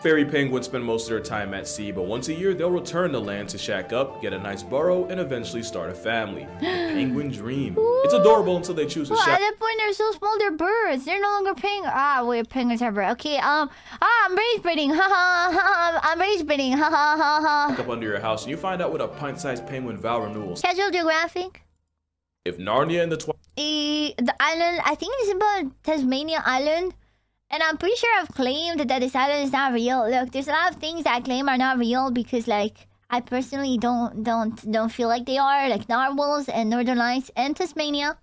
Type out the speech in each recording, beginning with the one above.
Fairy penguins spend most of their time at sea, but once a year they'll return to land to shack up, get a nice burrow, and eventually start a family. The penguin dream. It's adorable until they choose to Well, shack. at that point, they're so small, they're birds. They're no longer penguins. Wait, penguins are birds. Okay, I'm raised breeding. Ha ha ha. I'm raised breeding. Ha ha ha ha. Up under your house, and you find out what a pint-sized penguin vow renewals. Casual Geographic. If Narnia and the The island, I think it's about Tasmania Island. And I'm pretty sure I've claimed that this island is not real. Look, there's a lot of things that I claim are not real because, like, I personally don't feel like they are, like narwhals and Northern Lights and Tasmania,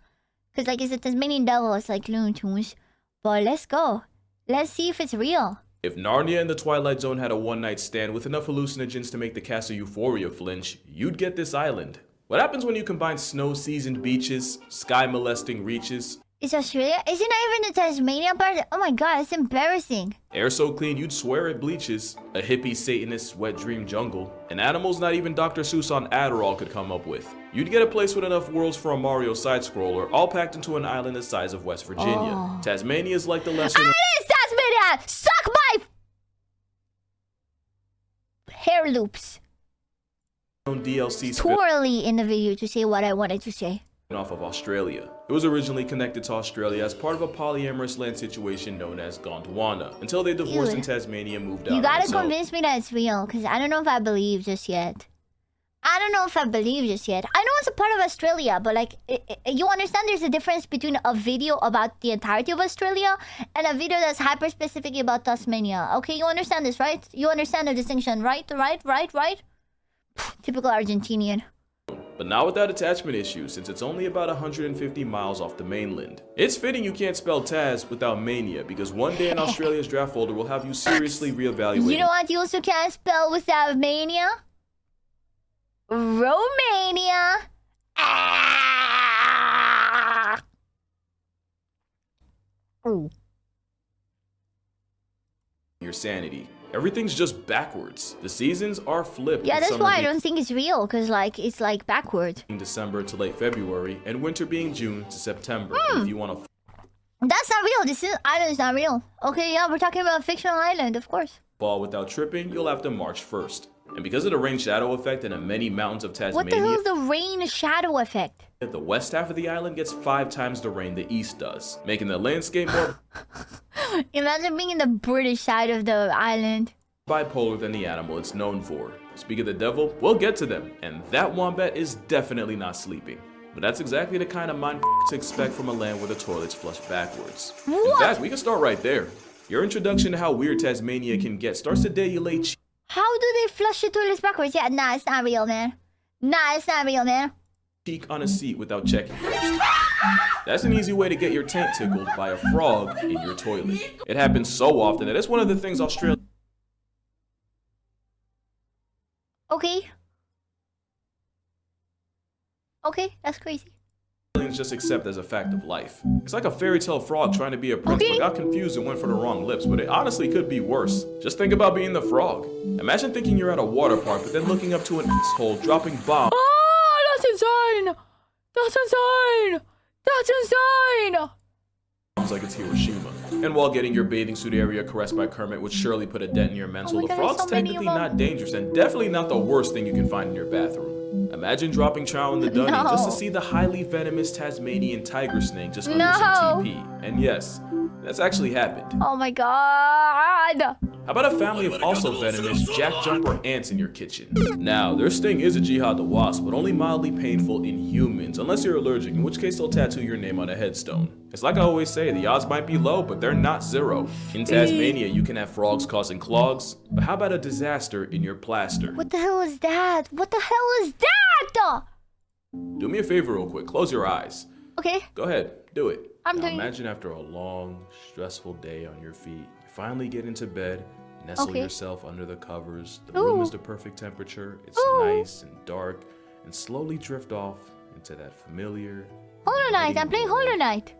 because like it's a Tasmanian devil, it's like Looney Tunes. But let's go. Let's see if it's real. If Narnia and the Twilight Zone had a one-night stand with enough hallucinogens to make the cast of Euphoria flinch, you'd get this island. What happens when you combine snow-seasoned beaches, sky-molesting reaches? Is Australia? Is it not even the Tasmania part? Oh my god, it's embarrassing. Air so clean you'd swear it bleaches, a hippie Satanist wet dream jungle, and animals not even Dr. Seuss on Adderall could come up with. You'd get a place with enough worlds for a Mario side-scroller, all packed into an island the size of West Virginia. Oh. Tasmania is like the lesser... It is Tasmania! Suck my... hair loops. DLC Too early in the video to say what I wanted to say. off of Australia. It was originally connected to Australia as part of a polyamorous land situation known as Gondwana, until they divorced and Tasmania moved out. You gotta convince me that it's real, because I don't know if I believe just yet. I don't know if I believe just yet. I know it's a part of Australia, but like, you understand there's a difference between a video about the entirety of Australia and a video that's hyper-specifically about Tasmania. Okay, you understand this, right? You understand the distinction, right? Right? Typical Argentinian. But not without attachment issues, since it's only about 150 miles off the mainland. It's fitting you can't spell Taz without mania, because one day in Australia's draft folder will have you seriously reevaluating. You know what you also can't spell without mania? Romania. Ah! Ooh. Your sanity. Everything's just backwards. The seasons are flipped. Yeah, that's why I don't think it's real, because like it's like backward. December to late February, and winter being June to September. If you want to. That's not real. This island is not real. Okay, yeah, we're talking about a fictional island, of course. Fall without tripping, you'll have to March 1st. And because of the rain shadow effect in the many mountains of Tasmania, What the hell is the rain shadow effect? the west half of the island gets 5 times the rain the east does, making the landscape more Imagine being in the British side of the island. bipolar than the animal it's known for. Speak of the devil, we'll get to them, and that wombat is definitely not sleeping. But that's exactly the kind of mind to expect from a land where the toilets flush backwards. What? In fact, we can start right there. Your introduction to how weird Tasmania can get starts the day you lay How do they flush the toilets backwards? Yeah, nah, it's not real, man. Nah, it's not real, man. cheek on a seat without checking first. That's an easy way to get your taint tickled by a frog in your toilet. It happens so often that it's one of the things Australians Okay, that's crazy. just accept as a fact of life. It's like a fairy tale frog trying to be a prince but got confused and went for the wrong lips, but it honestly could be worse. Just think about being the frog. Imagine thinking you're at a water park but then looking up to an hole dropping bombs. Oh, that's insane! That's insane! That's insane! Like it's Hiroshima. And while getting your bathing suit area caressed by Kermit would surely put a dent in your mental, the frog's technically not dangerous and definitely not the worst thing you can find in your bathroom. Imagine dropping trow in the dunny just to see the highly venomous Tasmanian tiger snake just under some TP. And yes, that's actually happened. Oh my god! How about a family of also venomous jack jumper ants in your kitchen? Now, their sting is a jihad the wasp, but only mildly painful in humans, unless you're allergic, in which case they'll tattoo your name on a headstone. It's like I always say, the odds might be low, but they're not zero. In Tasmania, you can have frogs causing clogs, but how about a disaster in your plaster? What the hell is that? What the hell is that? Do me a favor real quick, close your eyes. Okay. Go ahead, do it. I'm now doing imagine after a long, stressful day on your feet, you finally get into bed, nestle yourself under the covers. The room is the perfect temperature. It's nice and dark, and slowly drift off into that familiar Hollow Knight. I'm playing Hollow Knight.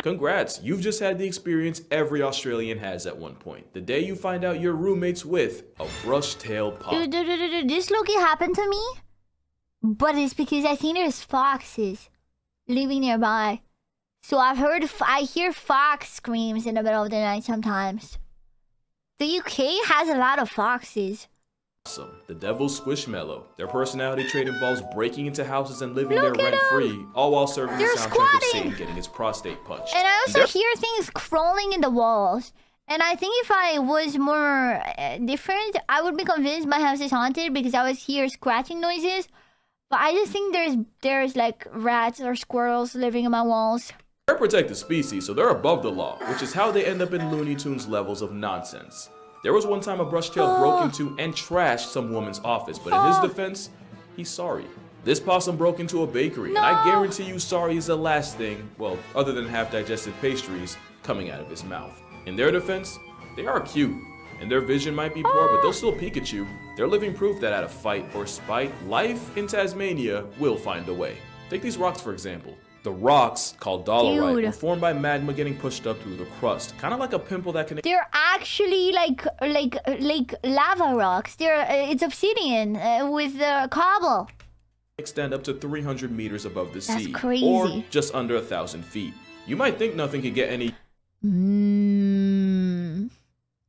Congrats, you've just had the experience every Australian has at one point. The day you find out you're roommates with a brush-tailed pop. This Loki happened to me, but it's because I think there's foxes living nearby. So I hear fox screams in the middle of the night sometimes. The UK has a lot of foxes. The devil's squishmallow. Their personality trait involves breaking into houses and living there rent-free, all while serving the soundtrack of Satan getting his prostate punched. And I also hear things crawling in the walls. And I think if I was more different, I would be convinced my house is haunted because I was hear scratching noises. But I just think there's like rats or squirrels living in my walls. They're a protected species, so they're above the law, which is how they end up in Looney Tunes levels of nonsense. There was one time a brushtail broke into and trashed some woman's office, but in his defense, he's sorry. This possum broke into a bakery, and I guarantee you sorry is the last thing, well, other than half-digested pastries, coming out of his mouth. In their defense, they are cute, and their vision might be poor, but they'll still peek at you. They're living proof that out of fight or spite, life in Tasmania will find a way. Take these rocks for example. The rocks, called dolerite, were formed by magma getting pushed up through the crust, kind of like a pimple that can... They're actually like lava rocks. It's obsidian with cobble. Extend up to 300 meters above the sea, crazy. Or just under 1,000 feet. You might think nothing could get any...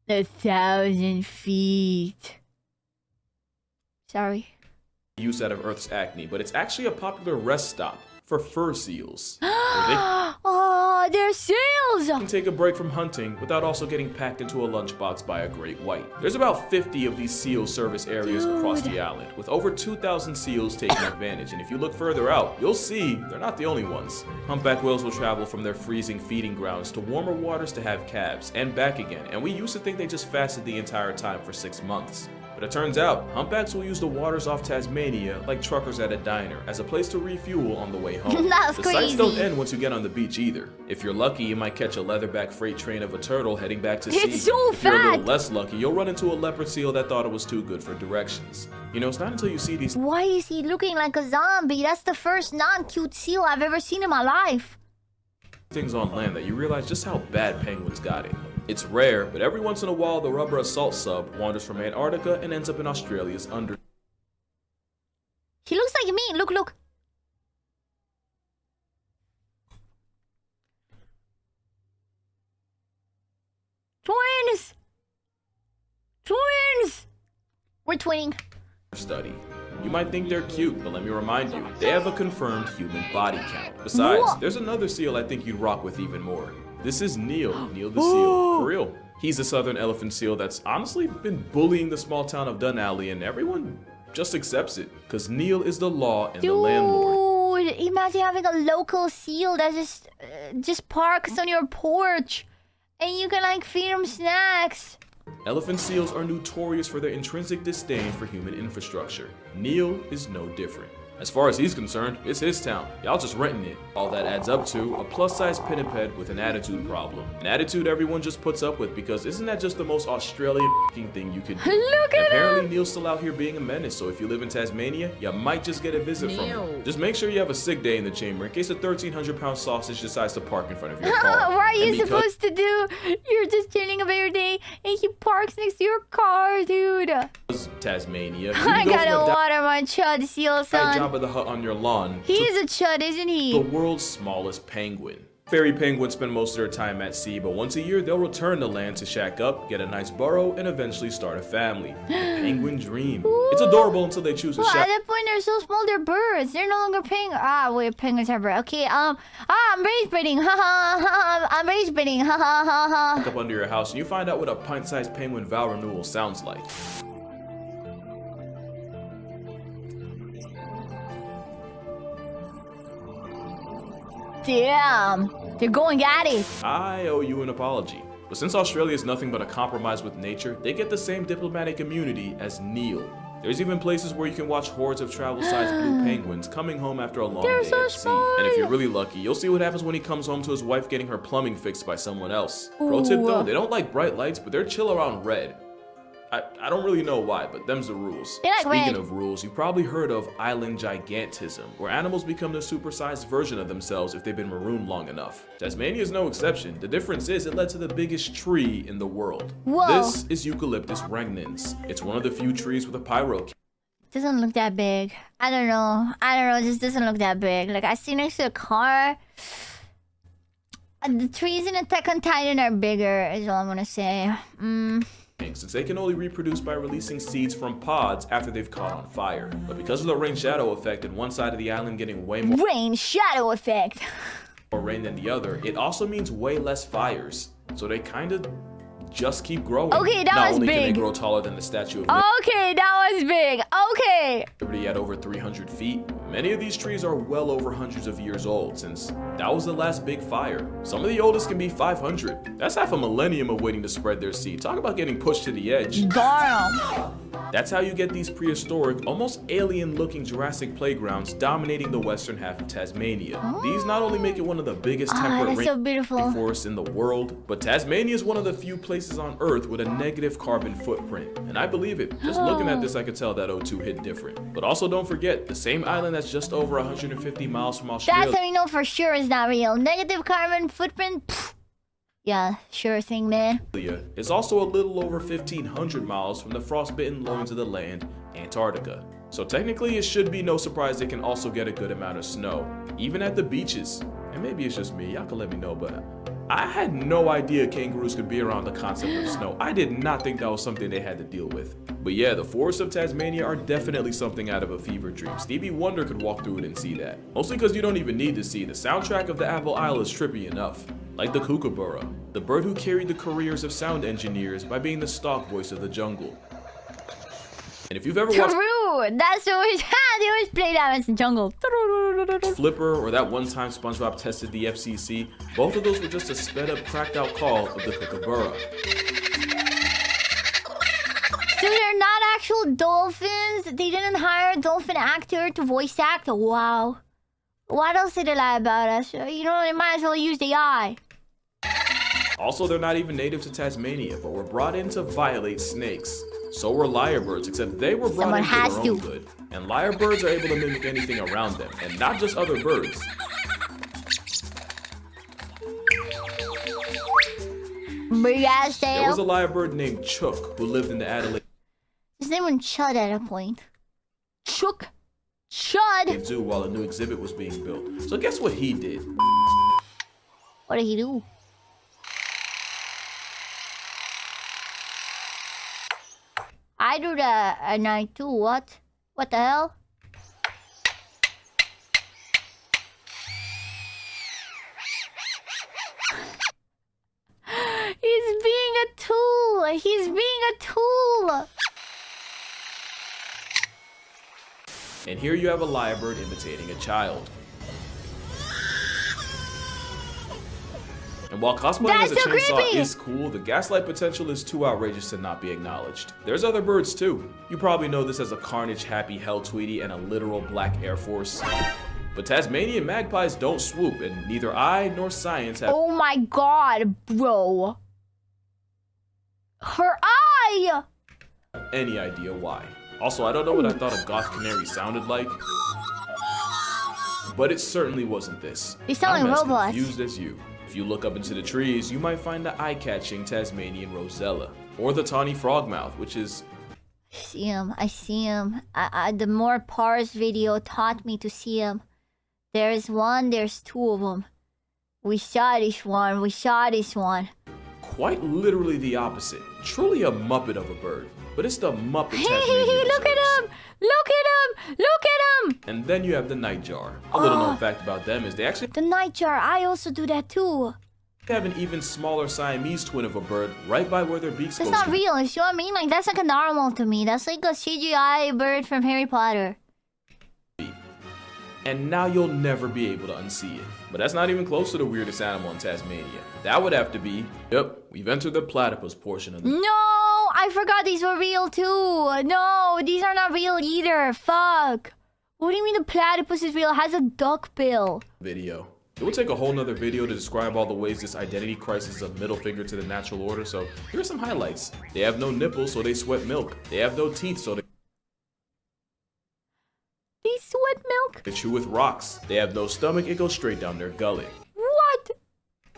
1,000 feet. Sorry. use out of Earth's acne, but it's actually a popular rest stop for fur seals. Oh, they're seals! Can take a break from hunting without also getting packed into a lunchbox by a great white. There's about 50 of these seal service areas across the island, with over 2,000 seals taking advantage, and if you look further out, you'll see they're not the only ones. Humpback whales will travel from their freezing feeding grounds to warmer waters to have calves, and back again, and we used to think they just fasted the entire time for 6 months. But it turns out, humpbacks will use the waters off Tasmania like truckers at a diner as a place to refuel on the way home. That's the crazy. sights don't end once you get on the beach either. If you're lucky, you might catch a leatherback freight train of a turtle heading back to sea. It's so if you're a little fat. less lucky, you'll run into a leopard seal that thought it was too good for directions. You know, it's not until you see these Why is he looking like a zombie? That's the first non-cute seal I've ever seen in my life. things on land that you realize just how bad penguins got it. It's rare, but every once in a while the rubber assault sub wanders from Antarctica and ends up in Australia's under. He looks like me. Look, look. Twins! Twins! We're twinning. Study. You might think they're cute, but let me remind you, they have a confirmed human body count. Besides, What? there's another seal I think you'd rock with even more. This is Neil the seal, for real. He's a southern elephant seal that's honestly been bullying the small town of Dunalley, and everyone just accepts it, because Neil is the law and the landlord. Dude, imagine having a local seal that just parks on your porch, and you can like feed him snacks. Elephant seals are notorious for their intrinsic disdain for human infrastructure. Neil is no different. As far as he's concerned, it's his town. Y'all just renting it. All that adds up to a plus-size pinniped with an attitude problem. An attitude everyone just puts up with because isn't that just the most Australian thing you could do? Look at Apparently him! Neil's still out here being a menace, so if you live in Tasmania, you might just get a visit from him. Just make sure you have a sick day in the chamber in case a 1,300-pound sausage decides to park in front of your car. What are you And because- supposed to do? You're just chilling about your day, and he parks next to your car, dude. Tasmania. I gotta water my chud seal, son. Job of the hut on your lawn. He is a chud, isn't The he? world's smallest penguin. Fairy penguins spend most of their time at sea, but once a year they'll return to land to shack up, get a nice burrow, and eventually start a family. The penguin dream. It's adorable until they choose to Well, at shack that point, they're so small, they're birds. They're no longer penguins. Ah, wait, penguins are birds. Okay, I'm race breeding. Ha ha ha. I'm race breeding. Ha ha ha ha. up under your house and you find out what a pint-sized penguin vow renewal sounds like. Damn, they're going at it. I owe you an apology. But since Australia is nothing but a compromise with nature, they get the same diplomatic immunity as Neil. There's even places where you can watch hordes of travel-sized blue penguins coming home after a long They're day so at sea. And if you're really lucky, you'll see what happens when he comes home to his wife getting her plumbing fixed by someone else. Pro tip though, they don't like bright lights, but they're chill around red. I don't really know why, but them's the rules. They like Speaking red. of rules, you probably heard of island gigantism, where animals become the supersized version of themselves if they've been marooned long enough. Tasmania is no exception. The difference is it led to the biggest tree in the world. Whoa. This is Eucalyptus regnans. It's one of the few trees with a pyro. Doesn't look that big. I don't know. It just doesn't look that big. Like, I see next to a car. The trees in Attack on Titan are bigger, is all I'm gonna say. Since they can only reproduce by releasing seeds from pods after they've caught on fire. But because of the rain shadow effect and one side of the island getting way more Rain shadow effect. rain than the other, it also means way less fires. So they kind of just keep growing. Okay, that Not was only can they big. grow taller than the Statue of Okay, that was big. Okay. Liberty at over 300 feet. Many of these trees are well over hundreds of years old since that was the last big fire. Some of the oldest can be 500. That's half a millennium of waiting to spread their seed. Talk about getting pushed to the edge. Damn. That's how you get these prehistoric, almost alien-looking Jurassic playgrounds dominating the western half of Tasmania. These not only make it one of the biggest temperate that's so beautiful. forests in the world, but Tasmania is one of the few places on Earth with a negative carbon footprint. And I believe it. Just looking at this, I could tell that O2 hit different. But also don't forget, the same island that's just over 150 miles from Australia. That's how we know for sure it's not real. Negative carbon footprint? Pfft. Yeah, sure thing, man. Is also a little over 1,500 miles from the frostbitten loins of the land, Antarctica. So technically it should be no surprise it can also get a good amount of snow, even at the beaches. And maybe it's just me, y'all can let me know, but I had no idea kangaroos could be around the concept of snow. I did not think that was something they had to deal with. But yeah, the forests of Tasmania are definitely something out of a fever dream. Stevie Wonder could walk through it and see that. Mostly because you don't even need to see. The soundtrack of the Apple Isle is trippy enough. Like the kookaburra, the bird who carried the careers of sound engineers by being the stock voice of the jungle. And if you've ever watched True! That's always they always play that as the jungle. Flipper or that one time SpongeBob tested the FCC, both of those were just a sped up, cracked out call of the kookaburra. So they're not actual dolphins? They didn't hire a dolphin actor to voice act? Wow. What else did they lie about us? You know, they might as well use the eye. Also, they're not even native to Tasmania, but were brought in to violate snakes. So were lyrebirds, except they were brought in for their own good. And lyrebirds are able to mimic anything around them, and not just other birds. There was a lyrebird named Chook who lived in the Adelaide His name was Chud at a point. Chook. Chud. Zoo while a new exhibit was being built. So guess what he did? What did he do? I do that at night too. What? What the hell? He's being a tool. He's being a tool. And here you have a lyrebird imitating a child. And while cosplaying as a chainsaw is cool, the gaslight potential is too outrageous to not be acknowledged. There's other birds too. You probably know this as a carnage happy hell tweety and a literal black air force. But Tasmanian magpies don't swoop, and neither I nor science have Oh my god, bro. Her eye! any idea why. Also, I don't know what I thought a goth canary sounded like, but it certainly wasn't this. They sound like I'm as robots. confused as you. If you look up into the trees, you might find the eye-catching Tasmanian rosella, or the tawny frogmouth, which is... I see him. I see him. The more Pars video taught me to see him. There's one, there's two of them. We saw this one. We saw this one. quite literally the opposite. Truly a Muppet of a bird. But it's the Muppet Hey, Tasmanian look at reserves. him! Look at him! Look at him! And then you have the nightjar. A little known fact about them is they actually The nightjar, I also do that too. have an even smaller Siamese twin of a bird right by where their beak's That's supposed not to be. real, you see what I mean? Like, that's like a normal to me. That's like a CGI bird from Harry Potter. And now you'll never be able to unsee it. But that's not even close to the weirdest animal in Tasmania. That would have to be... Yep, we've entered the platypus portion of the No! I forgot these were real too! No, these are not real either. Fuck. What do you mean the platypus is real? It has a duck bill. video. It would take a whole nother video to describe all the ways this identity crisis is a middle finger to the natural order, so here are some highlights. They have no nipples, so they sweat milk. They have no teeth, so they Sweat milk? chew with rocks. They have no stomach, it goes straight down their gullet. What?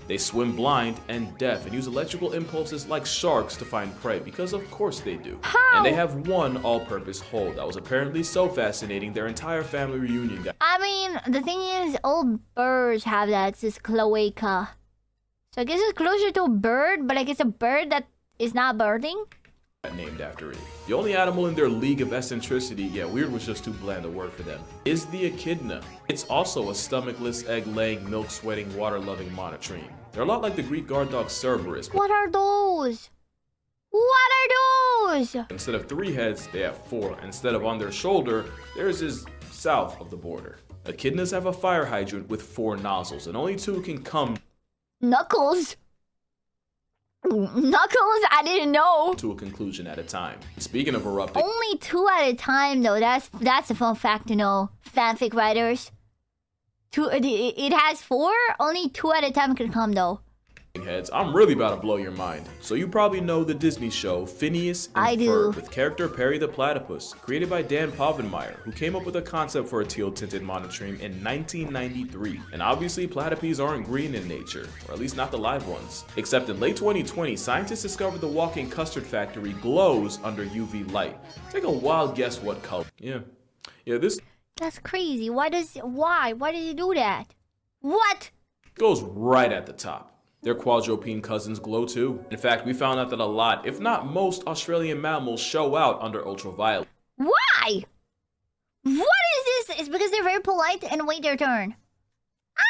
They swim blind and deaf and use electrical impulses like sharks to find prey, because of course they do. How? And they have one all-purpose hole that was apparently so fascinating their entire family reunion got I mean, the thing is, all birds have that. It's this cloaca. So I guess it's closer to a bird, but like it's a bird that is not birding. Named after it. The only animal in their league of eccentricity, yeah, weird was just too bland a word for them, is the echidna. It's also a stomachless, egg-laying, milk-sweating, water-loving monotreme. They're a lot like the Greek guard dog Cerberus. What are those? What are those? Instead of 3 heads, they have 4. Instead of on their shoulder, theirs is south of the border. Echidnas have a fire hydrant with 4 nozzles, and only 2 can come Knuckles? Knuckles? I didn't know. to a conclusion at a time. Speaking of erupting Only 2 at a time, though. That's a fun fact to know. Fanfic writers. It has 4. Only 2 at a time can come, though. heads, I'm really about to blow your mind. So you probably know the Disney show Phineas and I Ferb do. with character Perry the Platypus, created by Dan Povenmire, who came up with a concept for a teal-tinted monotreme in 1993. And obviously platypes aren't green in nature, or at least not the live ones. Except in late 2020, scientists discovered the walking custard factory glows under UV light. Take a wild guess what color. Yeah, this That's crazy. Why did he do that? What? goes right at the top. Their quadruped cousins glow too. In fact, we found out that a lot, if not most, Australian mammals show out under ultraviolet. Why? What is this? It's because they're very polite and wait their turn. I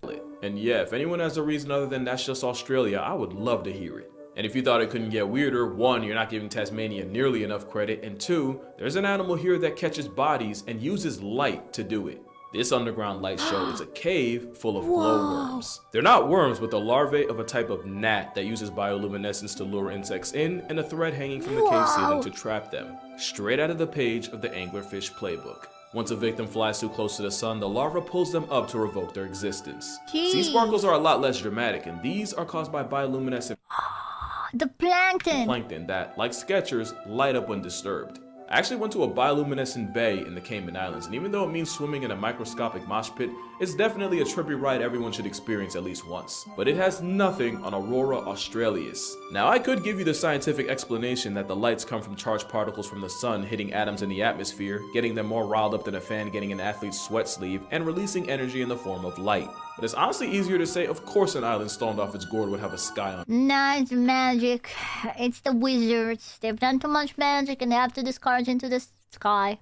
don't... And yeah, if anyone has a reason other than that's just Australia, I would love to hear it. And if you thought it couldn't get weirder, 1, you're not giving Tasmania nearly enough credit, and 2, there's an animal here that catches bodies and uses light to do it. This underground light show is a cave full of glowworms. They're not worms, but the larvae of a type of gnat that uses bioluminescence to lure insects in, and a thread hanging from the cave ceiling to trap them. Straight out of the page of the anglerfish playbook. Once a victim flies too close to the sun, the larva pulls them up to revoke their existence. Sea sparkles are a lot less dramatic, and these are caused by bioluminescent The plankton that, like Skechers, light up when disturbed. I actually went to a bioluminescent bay in the Cayman Islands, and even though it means swimming in a microscopic mosh pit, it's definitely a trippy ride everyone should experience at least once. But it has nothing on Aurora australis. Now, I could give you the scientific explanation that the lights come from charged particles from the sun hitting atoms in the atmosphere, getting them more riled up than a fan getting an athlete's sweat sleeve, and releasing energy in the form of light. But it's honestly easier to say, of course an island stormed off its gourd would have a sky on. Nah, it's magic. It's the wizards. They've done too much magic and they have to discard into the sky.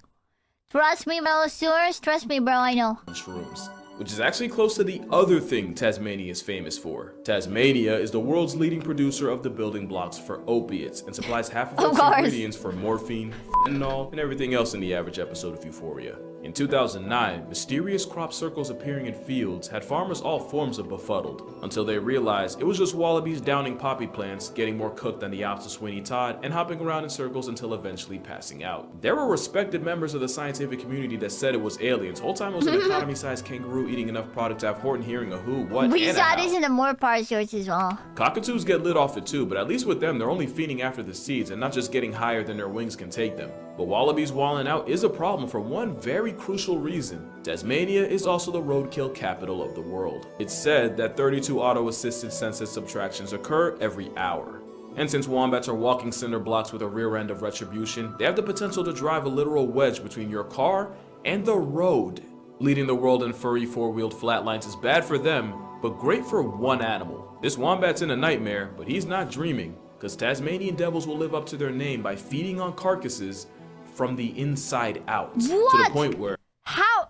Trust me, Velosaurus. Trust me, bro. I know. Shrooms, which is actually close to the other thing Tasmania is famous for. Tasmania is the world's leading producer of the building blocks for opiates and supplies half of its ingredients for morphine, fentanyl, and everything else in the average episode of Euphoria. In 2009, mysterious crop circles appearing in fields had farmers all forms of befuddled, until they realized it was just wallabies downing poppy plants, getting more cooked than the ops of Sweeney Todd, and hopping around in circles until eventually passing out. There were respected members of the scientific community that said it was aliens. Whole time it was an economy-sized kangaroo eating enough product to have Horton hearing a who, what, We and saw a how. this in the more parts yours as well. Cockatoos get lit off it too, but at least with them, they're only feeding after the seeds and not just getting higher than their wings can take them. But wallabies walling out is a problem for one very crucial reason. Tasmania is also the roadkill capital of the world. It's said that 32 auto-assisted census subtractions occur every hour. And since wombats are walking cinder blocks with a rear end of retribution, they have the potential to drive a literal wedge between your car and the road. Leading the world in furry four-wheeled flatlines is bad for them, but great for one animal. This wombat's in a nightmare, but he's not dreaming, because Tasmanian devils will live up to their name by feeding on carcasses from the inside out. To the point where How?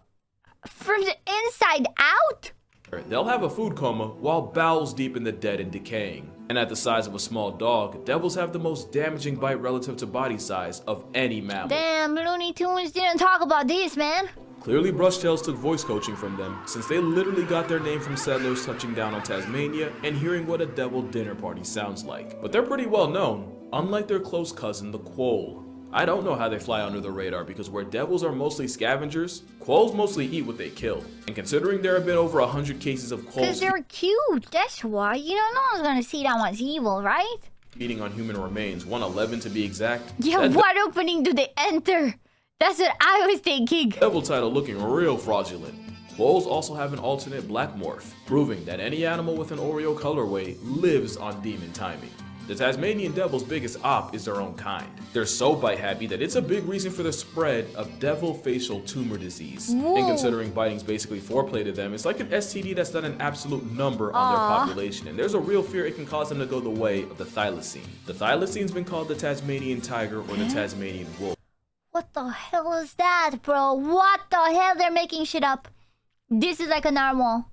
From the inside out? they'll have a food coma while bowels deep in the dead and decaying. And at the size of a small dog, devils have the most damaging bite relative to body size of any mammal. Damn, Looney Tunes didn't talk about this, man. Clearly Brushtails took voice coaching from them, since they literally got their name from settlers touching down on Tasmania and hearing what a devil dinner party sounds like. But they're pretty well known, unlike their close cousin, the quoll. I don't know how they fly under the radar, because where devils are mostly scavengers, quolls mostly eat what they kill. And considering there have been over 100 cases of Because quolls they're cute, that's why. You know, no one's gonna see that one's evil, right? feeding on human remains, 111 to be exact, Yeah, that what opening do they enter? That's what I was thinking. devil title looking real fraudulent. Quolls also have an alternate black morph, proving that any animal with an Oreo colorway lives on demon timing. The Tasmanian devil's biggest op is their own kind. They're so bite happy that it's a big reason for the spread of devil facial tumor disease. Whoa. And considering biting's basically foreplay to them, it's like an STD that's done an absolute number on their population, and there's a real fear it can cause them to go the way of the thylacine. The thylacine's been called the Tasmanian tiger or the Tasmanian wolf. What the hell is that, bro? What the hell? They're making shit up. This is like a narwhal.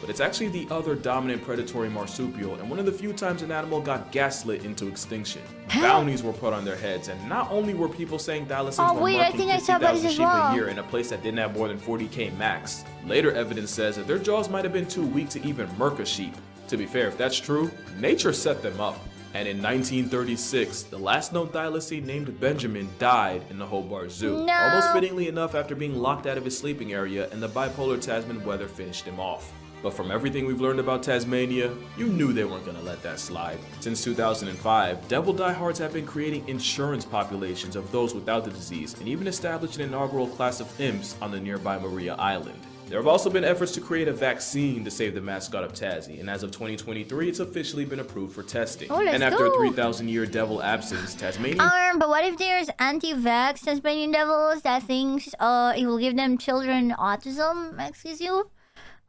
But it's actually the other dominant predatory marsupial, and one of the few times an animal got gaslit into extinction. Bounties were put on their heads, and not only were people saying thylacines were marking 50,000 sheep a year in a place that didn't have more than 40k max. Later evidence says that their jaws might have been too weak to even murk a sheep. To be fair, if that's true, nature set them up. And in 1936, the last known thylacine named Benjamin died in the Hobart Zoo. No. Almost fittingly enough after being locked out of his sleeping area, and the bipolar Tasman weather finished him off. But from everything we've learned about Tasmania, you knew they weren't gonna let that slide. Since 2005, devil diehards have been creating insurance populations of those without the disease, and even established an inaugural class of imps on the nearby Maria Island. There have also been efforts to create a vaccine to save the mascot of Tassie, and as of 2023, it's officially been approved for testing. And after a 3,000-year devil absence, Tasmania... But what if there's anti-vax Tasmanian devils that thinks it will give them children autism? Excuse you?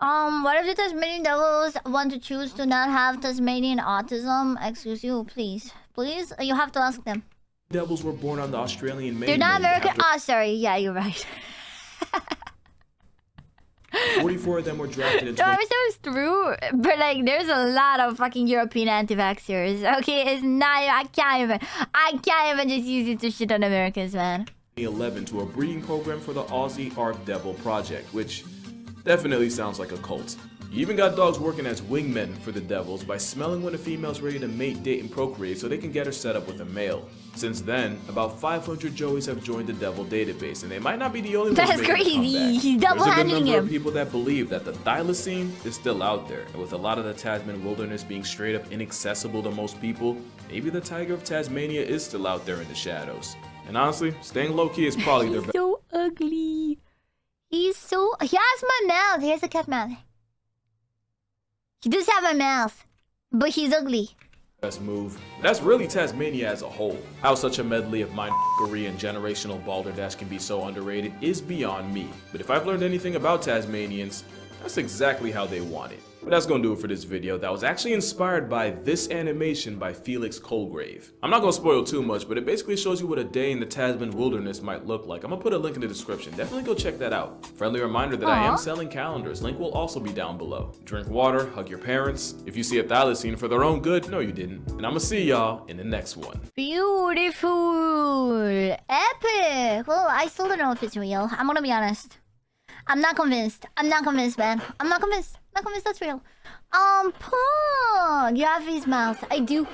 What if the Tasmanian devils want to choose to not have Tasmanian autism? Excuse you, please. Please? You have to ask them. Devils were born on the Australian mainland. They're not American. Oh, sorry. Yeah, you're right. 44 of them were drafted in... No, it's true. But, like, there's a lot of fucking European anti-vaxxers. Okay, it's not... I can't even just use it to shit on Americans, man. 2011 to a breeding program for the Aussie Arc Devil Project, which definitely sounds like a cult. You even got dogs working as wingmen for the devils by smelling when a female's ready to mate, date, and procreate so they can get her set up with a male. Since then, about 500 joeys have joined the devil database, and they might not be the only ones making a comeback. That's crazy. He's double handling him. There's a good number of people that believe that the thylacine is still out there, and with a lot of the Tasman wilderness being straight up inaccessible to most people, maybe the tiger of Tasmania is still out there in the shadows. And honestly, staying low-key is probably their best. He's so ugly. He has my mouth. He has a cat mouth. He does have a mouth, but he's ugly. Best move. That's really Tasmania as a whole. How such a medley of mindfuckery and generational balderdash can be so underrated is beyond me. But if I've learned anything about Tasmanians, that's exactly how they want it. But that's gonna do it for this video that was actually inspired by this animation by Felix Colgrave. I'm not gonna spoil too much, but it basically shows you what a day in the Tasman wilderness might look like. I'm gonna put a link in the description. Definitely go check that out. Friendly reminder that I am selling calendars. Link will also be down below. Drink water, hug your parents. If you see a thylacine for their own good, no you didn't. And I'm gonna see y'all in the next one. Beautiful. Epic. Well, I still don't know if it's real. I'm gonna be honest. I'm not convinced. I'm not convinced, man. I'm not convinced. Not convinced that's real. Pog. You have his mouth. I do.